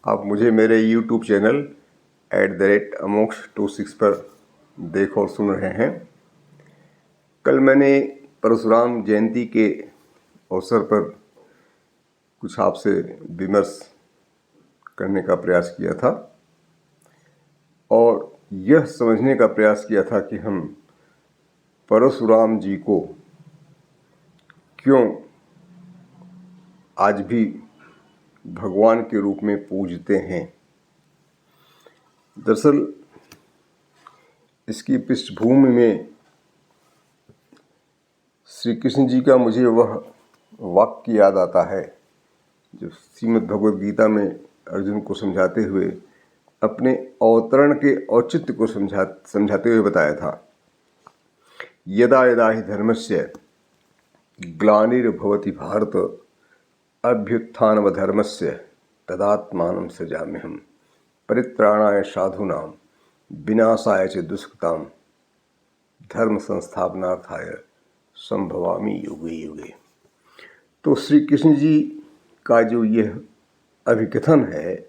आप मुझे मेरे YouTube चैनल @amox26 पर देख और सुन रहे हैं। कल मैंने परशुराम जयंती के अवसर पर कुछ आपसे विमर्श करने का प्रयास किया था और यह समझने का प्रयास किया था कि हम परशुराम जी को क्यों आज भी भगवान के रूप में पूजते हैं। दरअसल इसकी पृष्ठभूमि में श्री कृष्ण जी का मुझे वह वाक्य याद आता है जो श्रीमद् भगवद गीता में अर्जुन को समझाते हुए अपने अवतरण के औचित्य को समझाते हुए बताया था। यदा यदा हि धर्मस्य ग्लानिर्भवति भारत अभ्युत्थानमधर्मस्य तदात्मानं सृजाम्यहम् परित्राणाय साधूनां विनाशाय च दुष्कृतां धर्म संस्थापनार्थाय संभवामि युगे युगे। तो श्री कृष्ण जी का जो यह अभिकथन है,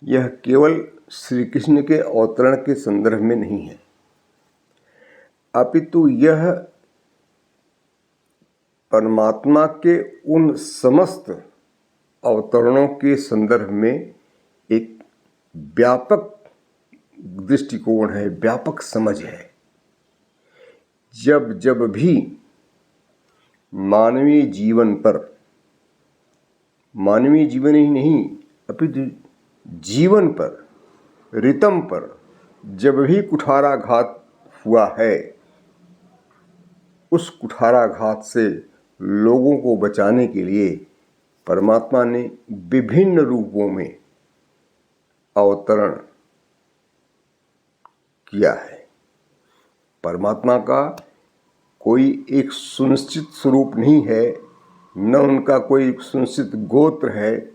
यह केवल श्री कृष्ण के अवतरण के संदर्भ में नहीं है, अपितु यह परमात्मा के उन समस्त अवतरणों के संदर्भ में एक व्यापक दृष्टिकोण है, व्यापक समझ है। जब जब भी मानवीय जीवन ही नहीं अपितु जीवन पर, रितम पर जब भी कुठाराघात हुआ है, उस कुठाराघात से लोगों को बचाने के लिए परमात्मा ने विभिन्न रूपों में अवतरण किया है। परमात्मा का कोई एक सुनिश्चित स्वरूप नहीं है, न उनका कोई सुनिश्चित गोत्र है,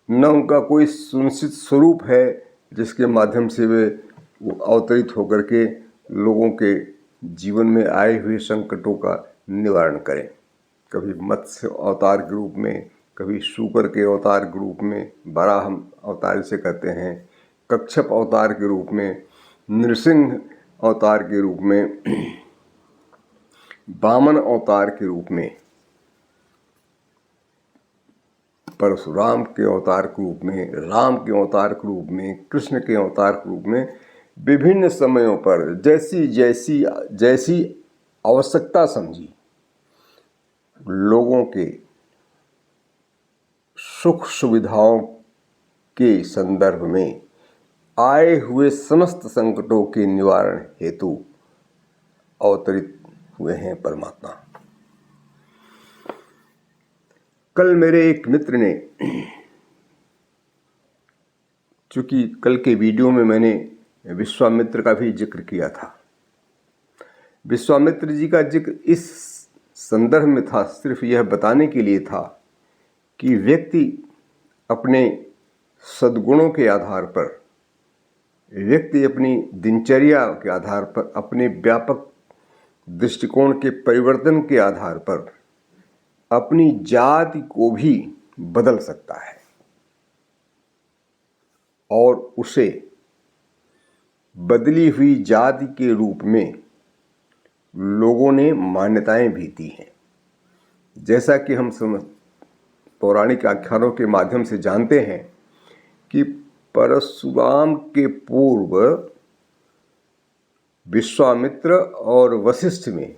न उनका कोई सुनिश्चित स्वरूप है जिसके माध्यम से वे अवतरित होकर के लोगों के जीवन में आए हुए संकटों का निवारण करें। कभी मत्स्य अवतार के रूप में, कभी शूकर के अवतार के रूप में, वराह अवतार से कहते हैं, कच्छप अवतार के रूप में, नृसिंह अवतार के रूप में, वामन अवतार के रूप में, परशुराम के अवतार के रूप में, राम के अवतार के रूप में, कृष्ण के अवतार के रूप में विभिन्न समयों पर जैसी आवश्यकता समझी लोगों के सुख सुविधाओं के संदर्भ में आए हुए समस्त संकटों के निवारण हेतु अवतरित हुए हैं परमात्मा। कल मेरे एक मित्र ने, चूंकि कल के वीडियो में मैंने विश्वामित्र का भी जिक्र किया था, विश्वामित्र जी का जिक्र इस संदर्भ में था, सिर्फ यह बताने के लिए था कि व्यक्ति अपने सद्गुणों के आधार पर, व्यक्ति अपनी दिनचर्या के आधार पर, अपने व्यापक दृष्टिकोण के परिवर्तन के आधार पर अपनी जाति को भी बदल सकता है और उसे बदली हुई जाति के रूप में लोगों ने मान्यताएं भी दी हैं। जैसा कि हम पौराणिक आख्यानों के माध्यम से जानते हैं कि परशुराम के पूर्व विश्वामित्र और वशिष्ठ में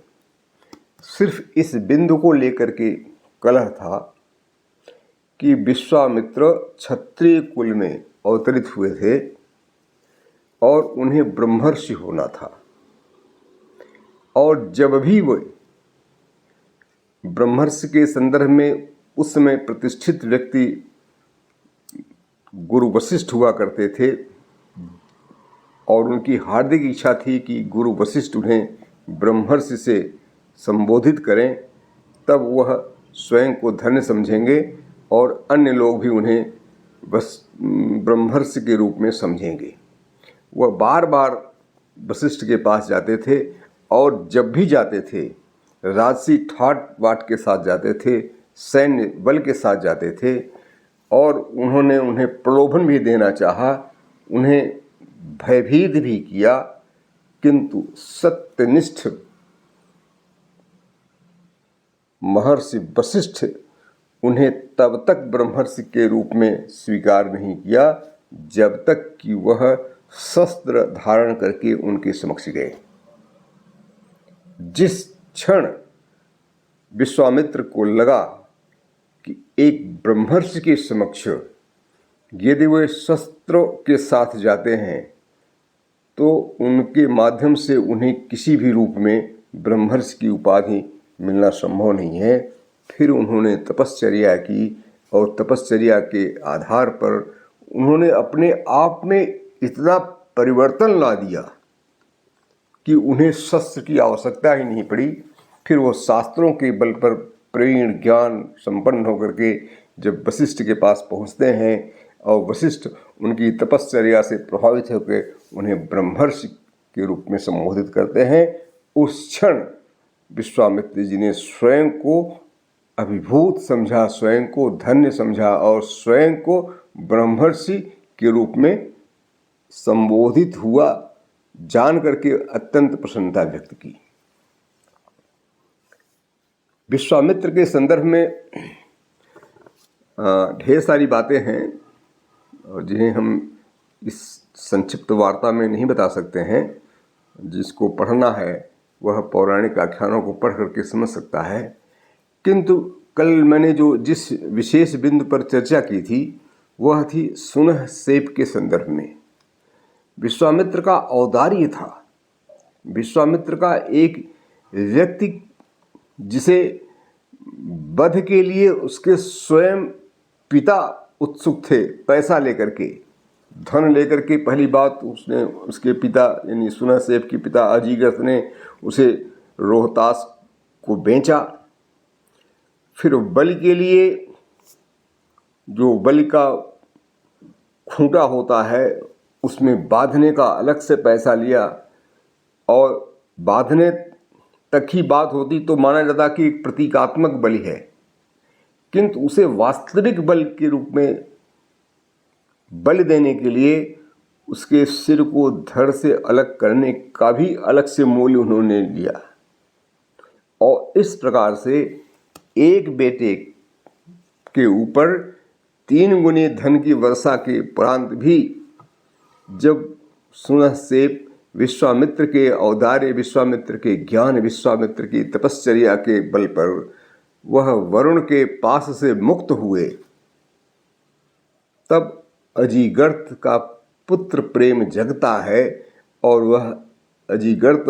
सिर्फ इस बिंदु को लेकर के कलह था कि विश्वामित्र क्षत्रिय कुल में अवतरित हुए थे और उन्हें ब्रह्मर्षि होना था, और जब भी वे ब्रह्मर्षि के संदर्भ में उस समय प्रतिष्ठित व्यक्ति गुरु वशिष्ठ हुआ करते थे और उनकी हार्दिक इच्छा थी कि गुरु वशिष्ठ उन्हें ब्रह्मर्षि से संबोधित करें, तब वह स्वयं को धन्य समझेंगे और अन्य लोग भी उन्हें बस ब्रह्मर्षि के रूप में समझेंगे। वह बार बार वशिष्ठ के पास जाते थे और जब भी जाते थे राजसी ठाट बाट के साथ जाते थे, सैन्य बल के साथ जाते थे और उन्होंने उन्हें प्रलोभन भी देना चाहा, उन्हें भयभीत भी किया, किंतु सत्यनिष्ठ महर्षि वशिष्ठ उन्हें तब तक ब्रह्मर्षि के रूप में स्वीकार नहीं किया जब तक कि वह शस्त्र धारण करके उनके समक्ष गए। जिस क्षण विश्वामित्र को लगा कि एक ब्रह्मर्षि के समक्ष यदि वे शस्त्रों के साथ जाते हैं तो उनके माध्यम से उन्हें किसी भी रूप में ब्रह्मर्षि की उपाधि मिलना संभव नहीं है, फिर उन्होंने तपश्चर्या की और तपश्चर्या के आधार पर उन्होंने अपने आप में इतना परिवर्तन ला दिया कि उन्हें शस्त्र की आवश्यकता ही नहीं पड़ी। फिर वो शास्त्रों के बल पर प्रवीण ज्ञान संपन्न होकर के जब वशिष्ठ के पास पहुंचते हैं और वशिष्ठ उनकी तपश्चर्या से प्रभावित होकर उन्हें ब्रह्मर्षि के रूप में संबोधित करते हैं, उस क्षण विश्वामित्र जी ने स्वयं को अभिभूत समझा, स्वयं को धन्य समझा और स्वयं को ब्रह्मर्षि के रूप में संबोधित हुआ जान करके अत्यंत प्रसन्नता व्यक्त की। विश्वामित्र के संदर्भ में ढेर सारी बातें हैं और जिन्हें हम इस संक्षिप्त वार्ता में नहीं बता सकते हैं। जिसको पढ़ना है वह पौराणिक आख्यानों को पढ़ करके समझ सकता है। किंतु कल मैंने जिस विशेष बिंदु पर चर्चा की थी वह थी सुनह सेप के संदर्भ में। विश्वामित्र का औदार्य था, विश्वामित्र का एक व्यक्ति जिसे वध के लिए उसके स्वयं पिता उत्सुक थे, पैसा लेकर के, धन लेकर के। पहली बात उसने उसके पिता यानी सुनह सेप के पिता अजीगर्थ ने उसे रोहतास को बेचा। फिर बलि के लिए जो बलि का खूंटा होता है उसमें बांधने का अलग से पैसा लिया और बांधने तक ही बात होती तो माना जाता कि एक प्रतीकात्मक बलि है, किंतु उसे वास्तविक बलि के रूप में बलि देने के लिए उसके सिर को धड़ से अलग करने का भी अलग से मूल्य उन्होंने लिया। और इस प्रकार से एक बेटे के ऊपर 3 गुने धन की वर्षा के उपरांत भी जब सुनह सेप विश्वामित्र के औदार्य, विश्वामित्र के ज्ञान, विश्वामित्र की तपश्चर्या के बल पर वह वरुण के पास से मुक्त हुए, तब अजीगर्थ का पुत्र प्रेम जगता है और वह अजीगर्थ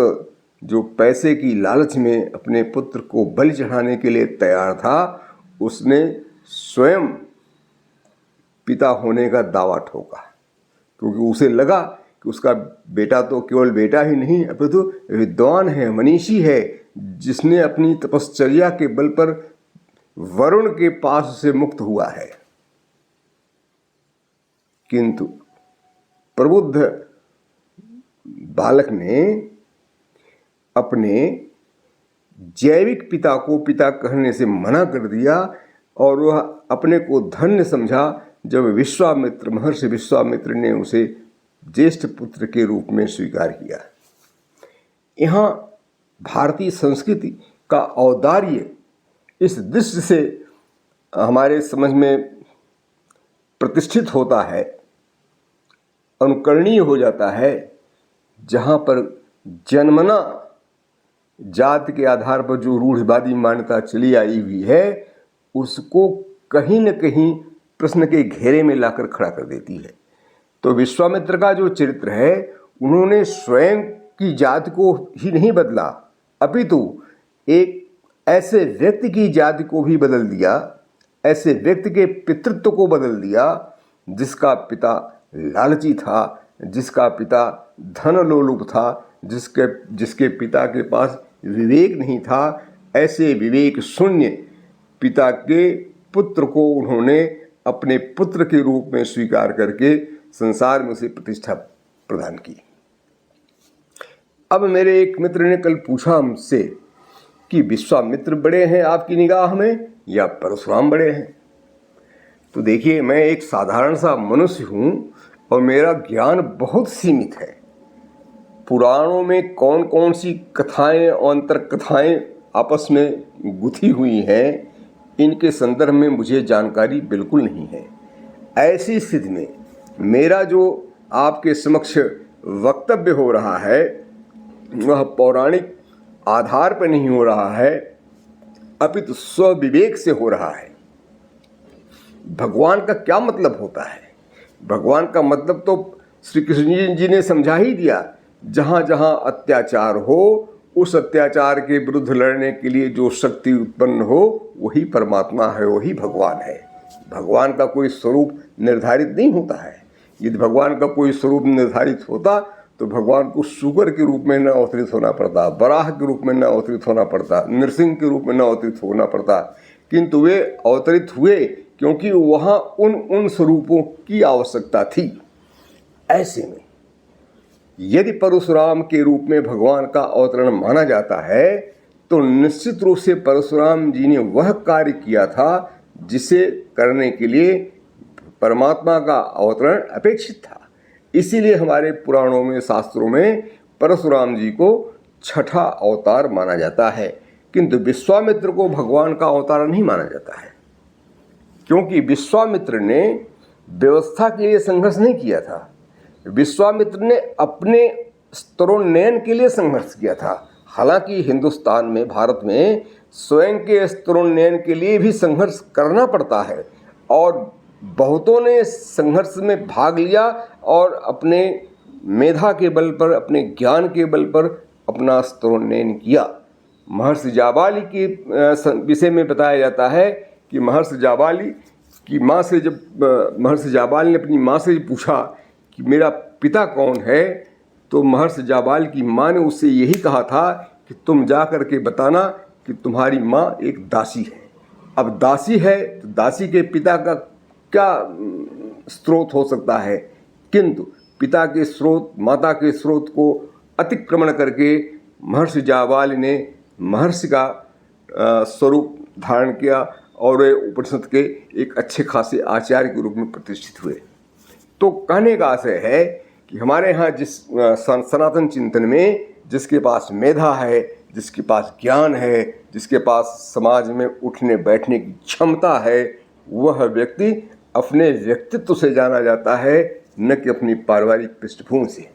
जो पैसे की लालच में अपने पुत्र को बलि चढ़ाने के लिए तैयार था, उसने स्वयं पिता होने का दावा ठोका, क्योंकि उसे लगा कि उसका बेटा तो केवल बेटा ही नहीं अपितु विद्वान है, मनीषी है, जिसने अपनी तपश्चर्या के बल पर वरुण के पास से मुक्त हुआ है। किंतु प्रबुद्ध बालक ने अपने जैविक पिता को पिता कहने से मना कर दिया और वह अपने को धन्य समझा जब विश्वामित्र, महर्षि विश्वामित्र ने उसे ज्येष्ठ पुत्र के रूप में स्वीकार किया। यहाँ भारतीय संस्कृति का औदार्य इस दृष्टि से हमारे समझ में प्रतिष्ठित होता है, अनुकरणीय हो जाता है, जहाँ पर जन्मना जाति के आधार पर जो रूढ़िवादी मान्यता चली आई हुई है उसको कहीं न कहीं प्रश्न के घेरे में लाकर खड़ा कर देती है। तो विश्वामित्र का जो चरित्र है, उन्होंने स्वयं की जाति को ही नहीं बदला, अपितु एक ऐसे व्यक्ति की जाति को भी बदल दिया, ऐसे व्यक्ति के पितृत्व को बदल दिया जिसका पिता लालची था, जिसका पिता धन लोलुप था, जिसके पिता के पास विवेक नहीं था। ऐसे विवेक शून्य पिता के पुत्र को उन्होंने अपने पुत्र के रूप में स्वीकार करके संसार में उसे प्रतिष्ठा प्रदान की। अब मेरे एक मित्र ने कल पूछा हमसे कि विश्वामित्र बड़े हैं आपकी निगाह में या परशुराम बड़े हैं? तो देखिए, मैं एक साधारण सा मनुष्य हूँ और मेरा ज्ञान बहुत सीमित है। पुराणों में कौन कौन सी कथाएं और अंतर कथाएं आपस में गुथी हुई हैं, इनके संदर्भ में मुझे जानकारी बिल्कुल नहीं है। ऐसी स्थिति में मेरा जो आपके समक्ष वक्तव्य हो रहा है वह पौराणिक आधार पर नहीं हो रहा है, अपितु स्वविवेक से हो रहा है। भगवान का क्या मतलब होता है? भगवान का मतलब तो श्री कृष्ण जी ने समझा ही दिया। जहाँ जहाँ अत्याचार हो उस अत्याचार के विरुद्ध लड़ने के लिए जो शक्ति उत्पन्न हो वही परमात्मा है, वही भगवान है। भगवान का कोई स्वरूप निर्धारित नहीं होता है। यदि भगवान का कोई स्वरूप निर्धारित होता तो भगवान को शुगर के रूप में न अवतरित होना पड़ता, वराह के रूप में न अवतरित होना पड़ता, नृसिंह के रूप में न अवतरित होना पड़ता, किंतु वे अवतरित हुए क्योंकि वहाँ उन स्वरूपों की आवश्यकता थी। ऐसे में यदि परशुराम के रूप में भगवान का अवतरण माना जाता है तो निश्चित रूप से परशुराम जी ने वह कार्य किया था जिसे करने के लिए परमात्मा का अवतरण अपेक्षित था। इसीलिए हमारे पुराणों में, शास्त्रों में परशुराम जी को छठा अवतार माना जाता है। किंतु विश्वामित्र को भगवान का अवतार नहीं माना जाता है, क्योंकि विश्वामित्र ने व्यवस्था के लिए संघर्ष नहीं किया था। विश्वामित्र ने अपने स्तरोन्नयन के लिए संघर्ष किया था। हालांकि हिंदुस्तान में, भारत में स्वयं के स्तरोन्नयन के लिए भी संघर्ष करना पड़ता है और बहुतों ने संघर्ष में भाग लिया और अपने मेधा के बल पर, अपने ज्ञान के बल पर अपना स्तरोन्नयन किया। महर्षि जाबाली के विषय में बताया जाता है कि महर्षि जाबाली की माँ से, जब महर्षि जाबाली ने अपनी माँ से पूछा कि मेरा पिता कौन है, तो महर्षि जाबाल की माँ ने उससे यही कहा था कि तुम जा कर के बताना कि तुम्हारी माँ एक दासी है। अब दासी है तो दासी के पिता का क्या स्रोत हो सकता है? किंतु पिता के स्रोत, माता के स्रोत को अतिक्रमण करके महर्षि जाबाल ने महर्षि का स्वरूप धारण किया और वे उपनिषद के एक अच्छे खासे आचार्य के रूप में प्रतिष्ठित हुए। तो कहने का आशय है कि हमारे यहाँ जिस सनातन चिंतन में जिसके पास मेधा है, जिसके पास ज्ञान है, जिसके पास समाज में उठने बैठने की क्षमता है, वह व्यक्ति अपने व्यक्तित्व से जाना जाता है, न कि अपनी पारिवारिक पृष्ठभूमि से।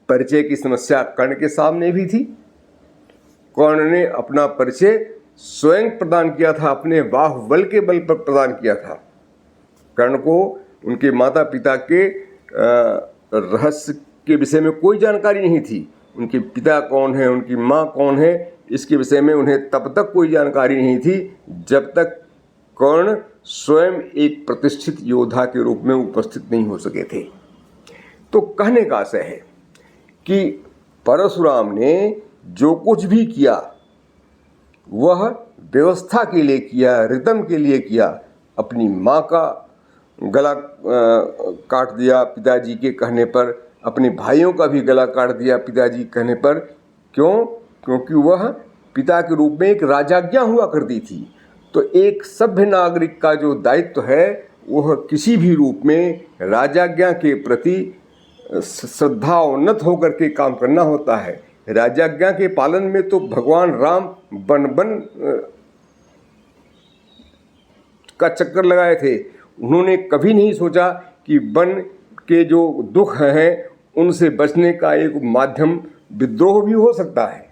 परिचय की समस्या कर्ण के सामने भी थी। कर्ण ने अपना परिचय स्वयं प्रदान किया था, अपने बाहुबल के बल पर प्रदान किया था। कर्ण को उनके माता पिता के रहस्य के विषय में कोई जानकारी नहीं थी। उनके पिता कौन है, उनकी माँ कौन है, इसके विषय में उन्हें तब तक कोई जानकारी नहीं थी जब तक कर्ण स्वयं एक प्रतिष्ठित योद्धा के रूप में उपस्थित नहीं हो सके थे। तो कहने का आशय है कि परशुराम ने जो कुछ भी किया वह व्यवस्था के लिए किया, रिदम के लिए किया। अपनी माँ का गला काट दिया पिताजी के कहने पर, अपने भाइयों का भी गला काट दिया पिताजी कहने पर। क्यों? क्योंकि वह पिता के रूप में एक राजाज्ञा हुआ करती थी। तो एक सभ्य नागरिक का जो दायित्व है वह किसी भी रूप में राजाज्ञा के प्रति श्रद्धा उन्नत होकर के काम करना होता है। राजाज्ञा के पालन में तो भगवान राम बन का चक्कर लगाए थे। उन्होंने कभी नहीं सोचा कि वन के जो दुख हैं उनसे बचने का एक माध्यम विद्रोह भी हो सकता है।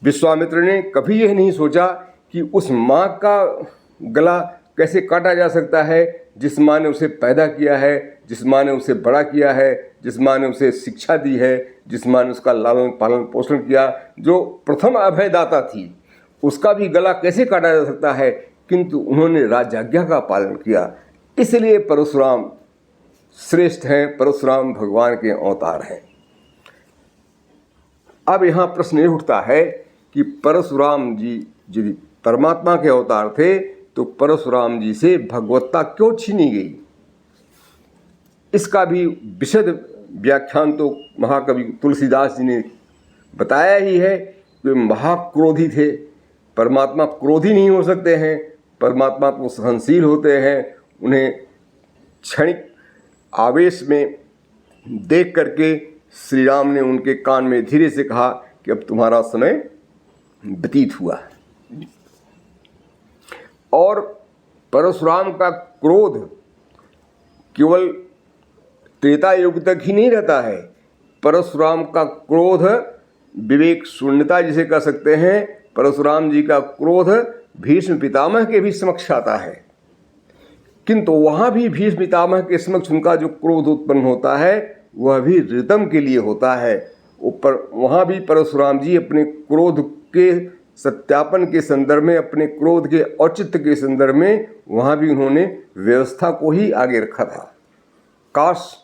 विश्वामित्र ने कभी यह नहीं सोचा कि उस माँ का गला कैसे काटा जा सकता है जिस माँ ने उसे पैदा किया है, जिस माँ ने उसे बड़ा किया है, जिस माँ ने उसे शिक्षा दी है, जिस माँ ने उसका लालन पालन पोषण किया, जो प्रथम अभयदाता थी, उसका भी गला कैसे काटा जा सकता है। किंतु उन्होंने राजाज्ञा का पालन किया। इसलिए परशुराम श्रेष्ठ हैं, परशुराम भगवान के अवतार हैं। अब यहाँ प्रश्न ये उठता है कि परशुराम जी यदि परमात्मा के अवतार थे तो परशुराम जी से भगवत्ता क्यों छीनी गई? इसका भी विशद व्याख्यान तो महाकवि तुलसीदास जी ने बताया ही है। वे महाक्रोधी थे। परमात्मा क्रोधी नहीं हो सकते हैं, परमात्मा को सहनशील होते हैं, उन्हें क्षणिक आवेश में देख करके श्री राम ने उनके कान में धीरे से कहा कि अब तुम्हारा समय व्यतीत हुआ। और परशुराम का क्रोध केवल त्रेता युग तक ही नहीं रहता है। परशुराम का क्रोध विवेक शून्यता जिसे कह सकते हैं, परशुराम जी का क्रोध भीष्म पितामह के भी समक्ष आता है, किंतु वहाँ भी भीष्म पितामह के समक्ष उनका जो क्रोध उत्पन्न होता है वह भी ऋतम के लिए होता है। ऊपर वहाँ भी परशुराम जी अपने क्रोध के सत्यापन के संदर्भ में, अपने क्रोध के औचित्य के संदर्भ में वहाँ भी उन्होंने व्यवस्था को ही आगे रखा था। काश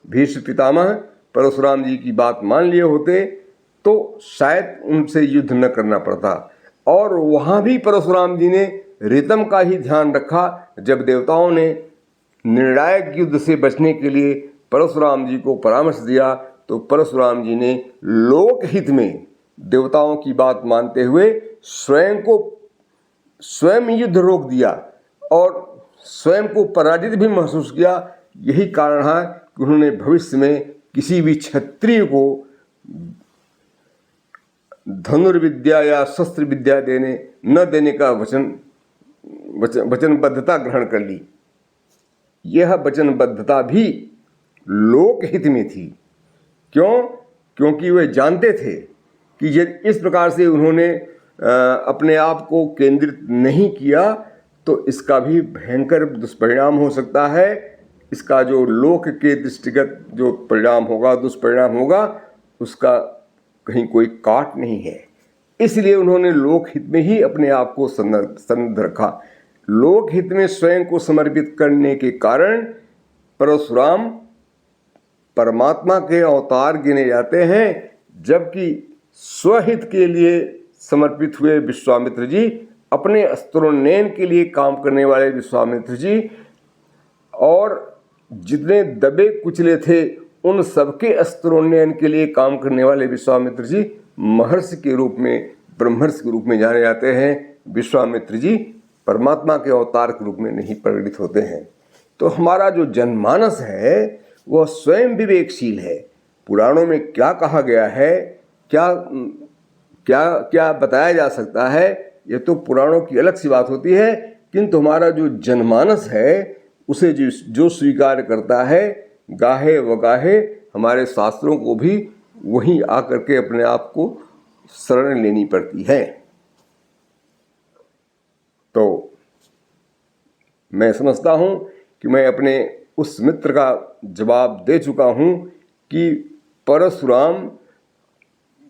भीष्म पितामह परशुराम जी की बात मान लिए होते तो शायद उनसे युद्ध न करना पड़ता। और वहाँ भी परशुराम जी ने ऋतम का ही ध्यान रखा। जब देवताओं ने निर्णायक युद्ध से बचने के लिए परशुराम जी को परामर्श दिया तो परशुराम जी ने लोकहित में देवताओं की बात मानते हुए स्वयं युद्ध रोक दिया और स्वयं को पराजित भी महसूस किया। यही कारण है कि उन्होंने भविष्य में किसी भी क्षत्रिय को धनुर्विद्या या शस्त्र विद्या न देने का वचनबद्धता ग्रहण कर ली। यह वचनबद्धता भी लोकहित में थी। क्यों? क्योंकि वे जानते थे कि यदि इस प्रकार से उन्होंने अपने आप को केंद्रित नहीं किया तो इसका भी भयंकर दुष्परिणाम हो सकता है। इसका जो लोक के दृष्टिगत जो परिणाम होगा, दुष्परिणाम होगा, उसका कहीं कोई काट नहीं है। इसलिए उन्होंने लोकहित में ही अपने आप को सन्नद्ध रखा। लोकहित में स्वयं को समर्पित करने के कारण परशुराम परमात्मा के अवतार गिने जाते हैं, जबकि स्वहित के लिए समर्पित हुए विश्वामित्र जी, अपने अस्त्रोन्नयन के लिए काम करने वाले विश्वामित्र जी और जितने दबे कुचले थे उन सबके अस्त्रोन्नयन के लिए काम करने वाले विश्वामित्र जी महर्षि के रूप में, ब्रह्मर्षि के रूप में जाने जाते हैं। विश्वामित्र जी परमात्मा के अवतार के रूप में नहीं परिगणित होते हैं। तो हमारा जो जनमानस है वह स्वयं विवेकशील है। पुराणों में क्या कहा गया है, क्या क्या क्या बताया जा सकता है, ये तो पुराणों की अलग सी बात होती है, किंतु हमारा जो जनमानस है उसे जो स्वीकार करता है, गाहे वगाहे हमारे शास्त्रों को भी वहीं आकर के अपने आप को शरण लेनी पड़ती है। तो मैं समझता हूँ कि मैं अपने उस मित्र का जवाब दे चुका हूँ कि परशुराम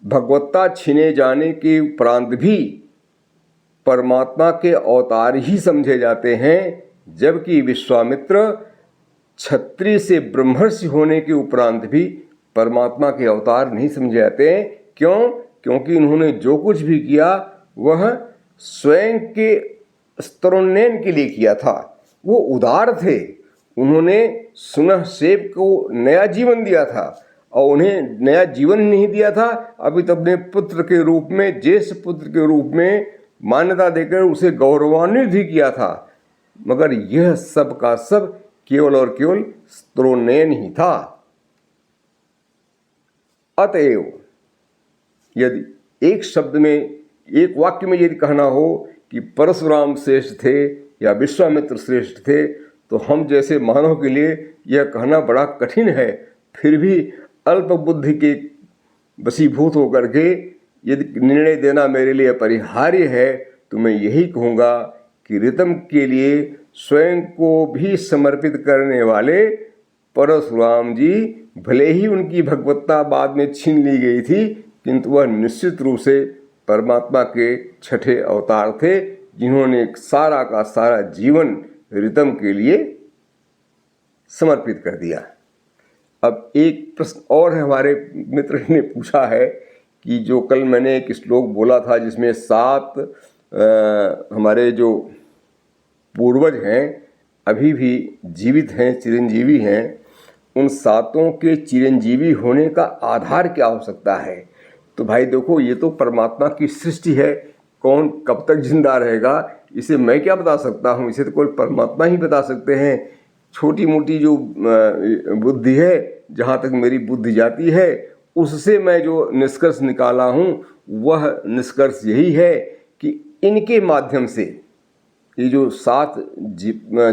भगवत्ता छीने जाने के उपरांत भी परमात्मा के अवतार ही समझे जाते हैं, जबकि विश्वामित्र क्षत्रिय से ब्रह्मर्षि होने के उपरांत भी परमात्मा के अवतार नहीं समझे जाते हैं। क्यों? क्योंकि उन्होंने जो कुछ भी किया वह स्वयं के स्तरोन्नयन के लिए किया था। वो उदार थे, उन्होंने सुनह सेब को नया जीवन दिया था और उन्हें नया जीवन नहीं दिया था, अभी तो अपने पुत्र के रूप में, ज्येष्ठ पुत्र के रूप में मान्यता देकर उसे गौरवान्वित भी किया था। मगर यह सब का सब केवल और केवल स्तरोन्नयन ही था। अतएव यदि एक शब्द में, एक वाक्य में यदि कहना हो कि परशुराम श्रेष्ठ थे या विश्वामित्र श्रेष्ठ थे, तो हम जैसे मानव के लिए यह कहना बड़ा कठिन है। फिर भी अल्प बुद्धि के वशीभूत होकर के यदि निर्णय देना मेरे लिए अपरिहार्य है तो मैं यही कहूँगा कि ऋतम के लिए स्वयं को भी समर्पित करने वाले परशुराम जी, भले ही उनकी भगवत्ता बाद में छीन ली गई थी, किंतु वह निश्चित रूप से परमात्मा के छठे अवतार थे, जिन्होंने सारा का सारा जीवन ऋतम के लिए समर्पित कर दिया। अब एक प्रश्न और है, हमारे मित्र ने पूछा है कि जो कल मैंने एक श्लोक बोला था जिसमें 7 हमारे जो पूर्वज हैं अभी भी जीवित हैं, चिरंजीवी हैं, उन 7 के चिरंजीवी होने का आधार क्या हो सकता है? तो भाई देखो, ये तो परमात्मा की सृष्टि है, कौन कब तक जिंदा रहेगा इसे मैं क्या बता सकता हूँ, इसे तो कोई परमात्मा ही बता सकते हैं। छोटी मोटी जो बुद्धि है, जहाँ तक मेरी बुद्धि जाती है, उससे मैं जो निष्कर्ष निकाला हूँ वह निष्कर्ष यही है कि इनके माध्यम से ये जो 7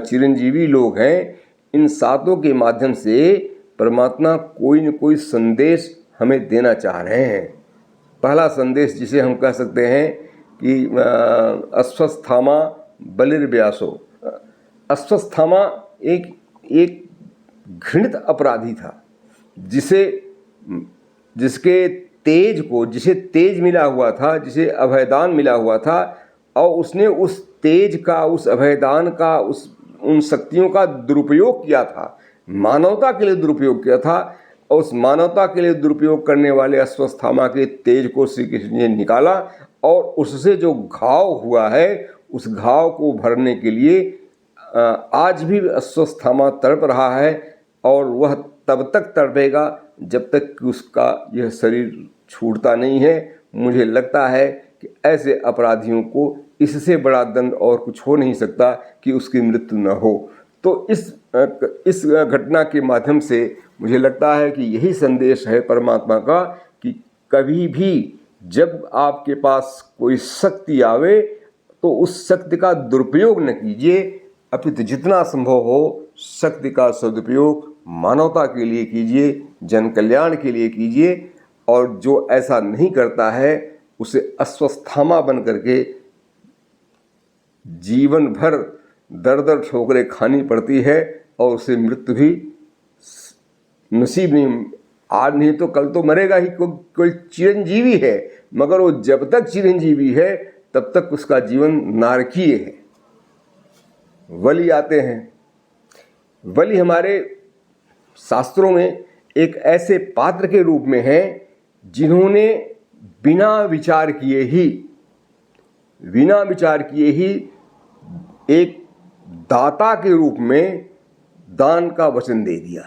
चिरंजीवी लोग हैं, इन 7 के माध्यम से परमात्मा कोई न कोई संदेश हमें देना चाह रहे हैं। पहला संदेश जिसे हम कह सकते हैं कि अश्वत्थामा बलिर्व्यासो। अश्वत्थामा एक घृणित अपराधी था, जिसे तेज मिला हुआ था, जिसे अभयदान मिला हुआ था, और उसने उस तेज का, उस अभयदान का, उन शक्तियों का दुरुपयोग किया था, मानवता के लिए दुरुपयोग किया था। और उस मानवता के लिए दुरुपयोग करने वाले अश्वत्थामा के तेज को श्री कृष्ण ने निकाला, और उससे जो घाव हुआ है उस घाव को भरने के लिए आज भी अश्वत्थामा तड़प रहा है, और वह तब तक तड़पेगा जब तक कि उसका यह शरीर छूटता नहीं है। मुझे लगता है कि ऐसे अपराधियों को इससे बड़ा दंड और कुछ हो नहीं सकता कि उसकी मृत्यु न हो। तो इस घटना के माध्यम से मुझे लगता है कि यही संदेश है परमात्मा का कि कभी भी जब आपके पास कोई शक्ति आवे तो उस शक्ति का दुरुपयोग न कीजिए, अपितु जितना संभव हो शक्ति का सदुपयोग मानवता के लिए कीजिए, जन कल्याण के लिए कीजिए। और जो ऐसा नहीं करता है उसे अश्वत्थामा बन करके जीवन भर दर दर ठोकरें खानी पड़ती है, और उसे मृत्यु भी नसीब नहीं। आज नहीं तो कल तो मरेगा ही। कोई चिरंजीवी है, मगर वो जब तक चिरंजीवी है तब तक उसका जीवन नारकीय है। बलि आते हैं। बलि हमारे शास्त्रों में एक ऐसे पात्र के रूप में है जिन्होंने बिना विचार किए ही एक दाता के रूप में दान का वचन दे दिया।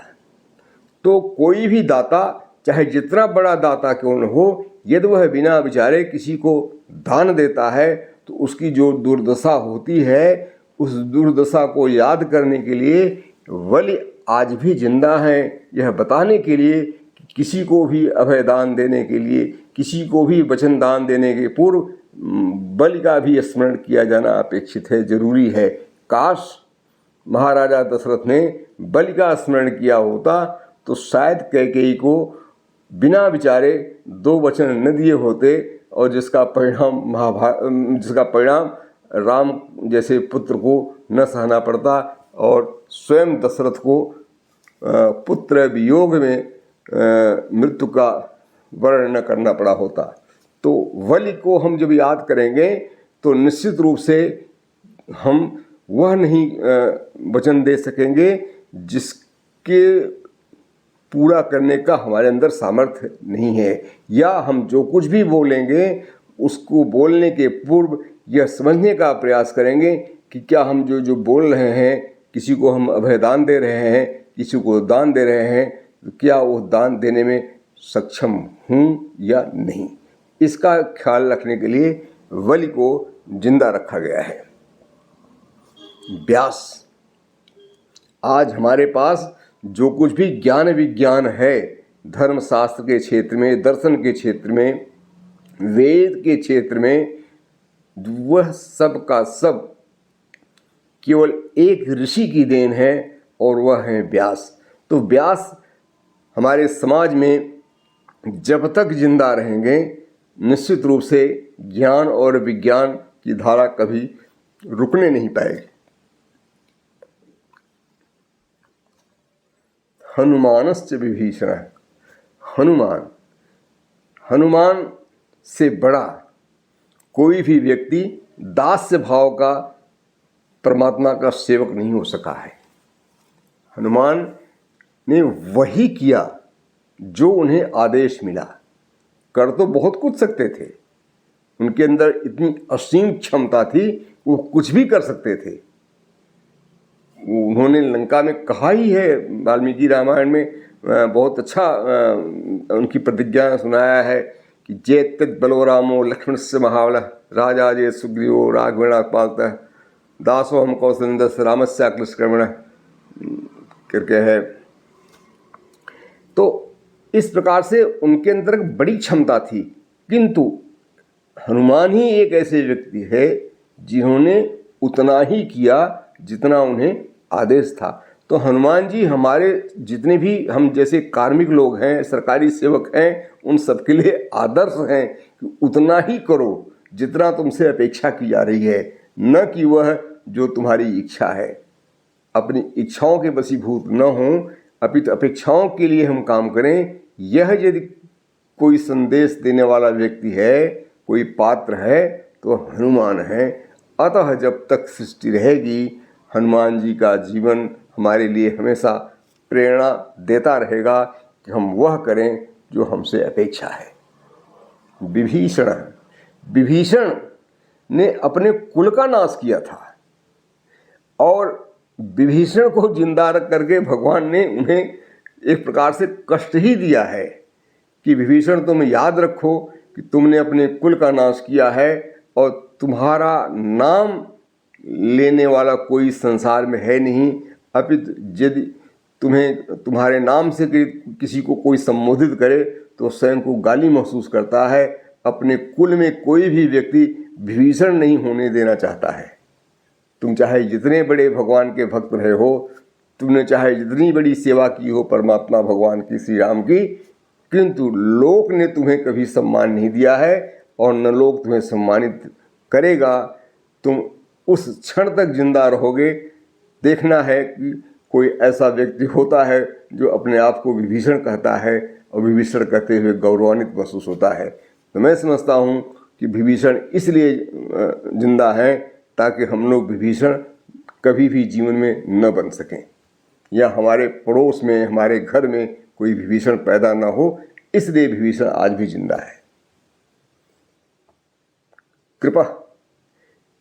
तो कोई भी दाता, चाहे जितना बड़ा दाता क्यों न हो, यदि वह बिना विचारे किसी को दान देता है तो उसकी जो दुर्दशा होती है, उस दुर्दशा को याद करने के लिए बलि आज भी जिंदा हैं, यह बताने के लिए कि किसी को भी अभयदान देने के लिए, किसी को भी वचन दान देने के पूर्व बलि का भी स्मरण किया जाना अपेक्षित है, जरूरी है। काश महाराजा दशरथ ने बलि का स्मरण किया होता तो शायद कैकेयी को बिना विचारे 2 वचन न दिए होते, और जिसका परिणाम राम जैसे पुत्र को न सहना पड़ता, और स्वयं दशरथ को पुत्र वियोग में मृत्यु का वर्ण न करना पड़ा होता। तो बलि को हम जब याद करेंगे तो निश्चित रूप से हम वह नहीं वचन दे सकेंगे जिसके पूरा करने का हमारे अंदर सामर्थ्य नहीं है, या हम जो कुछ भी बोलेंगे उसको बोलने के पूर्व यह समझने का प्रयास करेंगे कि क्या हम जो बोल रहे हैं, किसी को हम अभयदान दे रहे हैं, किसी को दान दे रहे हैं, तो क्या वो दान देने में सक्षम हूँ या नहीं। इसका ख्याल रखने के लिए बलि को जिंदा रखा गया है। व्यास, आज हमारे पास जो कुछ भी ज्ञान विज्ञान है, धर्मशास्त्र के क्षेत्र में, दर्शन के क्षेत्र में, वेद के क्षेत्र में, वह सब का सब केवल एक ऋषि की देन है, और वह है व्यास। तो व्यास हमारे समाज में जब तक जिंदा रहेंगे निश्चित रूप से ज्ञान और विज्ञान की धारा कभी रुकने नहीं पाएगी। हनुमानश्च विभीषण। हनुमान से बड़ा कोई भी व्यक्ति दास्य भाव का परमात्मा का सेवक नहीं हो सका है। हनुमान ने वही किया जो उन्हें आदेश मिला। कर तो बहुत कुछ सकते थे, उनके अंदर इतनी असीम क्षमता थी, वो कुछ भी कर सकते थे। उन्होंने लंका में कहा ही है, वाल्मीकि रामायण में बहुत अच्छा उनकी प्रतिज्ञा सुनाया है कि जेतद बलोरामो लक्ष्मण से महाबल राजा जय सुग्रीवो राघवेण पालतः दासो हम कौशलंदस रामस्या कृष्ण करके है। तो इस प्रकार से उनके अंदर बड़ी क्षमता थी, किंतु हनुमान ही एक ऐसे व्यक्ति है जिन्होंने उतना ही किया जितना उन्हें आदेश था। तो हनुमान जी हमारे जितने भी हम जैसे कार्मिक लोग हैं, सरकारी सेवक हैं, उन सबके लिए आदर्श हैं कि उतना ही करो जितना तुमसे अपेक्षा की जा रही है, न कि वह जो तुम्हारी इच्छा है। अपनी इच्छाओं के वशीभूत न हों, अपितु अपेक्षाओं के लिए हम काम करें। यह यदि कोई संदेश देने वाला व्यक्ति है, कोई पात्र है, तो हनुमान है। अतः जब तक सृष्टि रहेगी, हनुमान जी का जीवन हमारे लिए हमेशा प्रेरणा देता रहेगा कि हम वह करें जो हमसे अपेक्षा है। विभीषण ने अपने कुल का नाश किया था और विभीषण को जिंदा रख करके भगवान ने उन्हें एक प्रकार से कष्ट ही दिया है कि विभीषण तुम याद रखो कि तुमने अपने कुल का नाश किया है और तुम्हारा नाम लेने वाला कोई संसार में है नहीं। अपितु यदि तुम्हारे नाम से किसी को कोई संबोधित करे तो स्वयं को गाली महसूस करता है। अपने कुल में कोई भी व्यक्ति विभीषण नहीं होने देना चाहता है। तुम चाहे जितने बड़े भगवान के भक्त रहे हो, तुमने चाहे जितनी बड़ी सेवा की हो परमात्मा भगवान की, श्री राम की, किंतु लोक ने तुम्हें कभी सम्मान नहीं दिया है और न लोक तुम्हें सम्मानित करेगा। तुम उस क्षण तक जिंदा रहोगे। देखना है कि कोई ऐसा व्यक्ति होता है जो अपने आप को विभीषण कहता है और विभीषण कहते हुए गौरवान्वित महसूस होता है। तो मैं समझता हूँ कि विभीषण इसलिए जिंदा हैं ताकि हम लोग विभीषण कभी भी जीवन में न बन सकें, या हमारे पड़ोस में, हमारे घर में कोई विभीषण पैदा न हो, इसलिए विभीषण आज भी जिंदा है।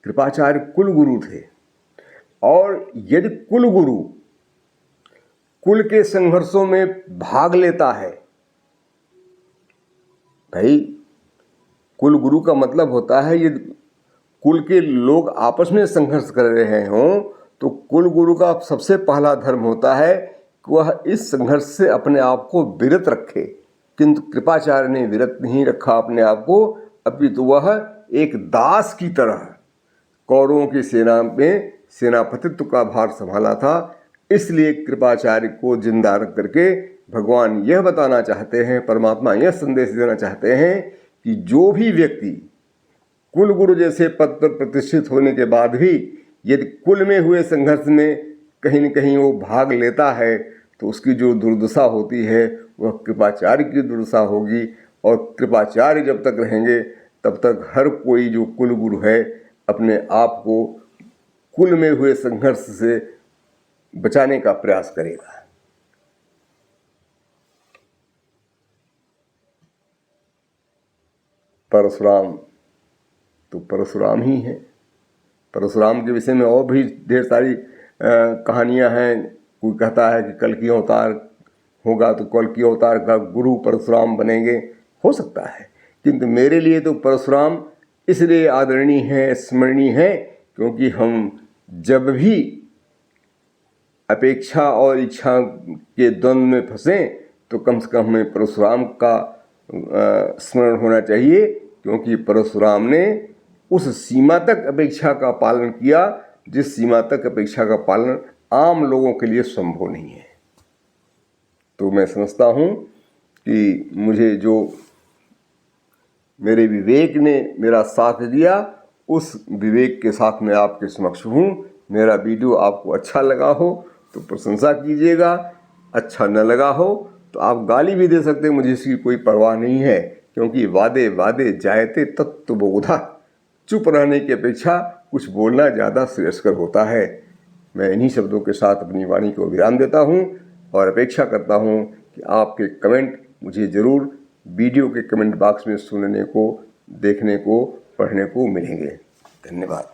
कृपाचार्य कुल गुरु थे और यदि कुल गुरु कुल के संघर्षों में भाग लेता है, भाई कुल गुरु का मतलब होता है यदि कुल के लोग आपस में संघर्ष कर रहे हों तो कुल गुरु का सबसे पहला धर्म होता है कि वह इस संघर्ष से अपने आप को विरत रखे। किंतु कृपाचार्य ने विरत नहीं रखा अपने आप को, अपितु वह एक दास की तरह कौरवों की सेना में सेनापतित्व का भार संभाला था। इसलिए कृपाचार्य को जिंदा रख करके भगवान यह बताना चाहते हैं, परमात्मा यह संदेश देना चाहते हैं कि जो भी व्यक्ति कुल गुरु जैसे पद पर प्रतिष्ठित होने के बाद भी यदि कुल में हुए संघर्ष में कहीं न कहीं वो भाग लेता है तो उसकी जो दुर्दशा होती है वह कृपाचार्य की दुर्दशा होगी। और कृपाचार्य जब तक रहेंगे तब तक हर कोई जो कुल गुरु है अपने आप को कुल में हुए संघर्ष से बचाने का प्रयास करेगा। परशुराम तो परशुराम ही हैं। परशुराम के विषय में और भी ढेर सारी कहानियां हैं। कोई कहता है कि कल्कि अवतार होगा तो कल्कि अवतार का गुरु परशुराम बनेंगे, हो सकता है, किंतु मेरे लिए तो परशुराम इसलिए आदरणीय है, स्मरणीय है, क्योंकि हम जब भी अपेक्षा और इच्छा के द्वंद्व में फंसें तो कम से कम हमें परशुराम का स्मरण होना चाहिए, क्योंकि परशुराम ने उस सीमा तक अपेक्षा का पालन किया जिस सीमा तक अपेक्षा का पालन आम लोगों के लिए संभव नहीं है। तो मैं समझता हूँ कि मुझे जो मेरे विवेक ने मेरा साथ दिया, उस विवेक के साथ मैं आपके समक्ष हूँ। मेरा वीडियो आपको अच्छा लगा हो तो प्रशंसा कीजिएगा, अच्छा न लगा हो तो आप गाली भी दे सकते हैं, मुझे इसकी कोई परवाह नहीं है, क्योंकि वादे वादे जायते तत्वबोधा। चुप रहने की अपेक्षा कुछ बोलना ज़्यादा श्रेयस्कर होता है। मैं इन्हीं शब्दों के साथ अपनी वाणी को विराम देता हूँ और अपेक्षा करता हूँ कि आपके कमेंट मुझे ज़रूर वीडियो के कमेंट बॉक्स में सुनने को, देखने को, पढ़ने को मिलेंगे। धन्यवाद।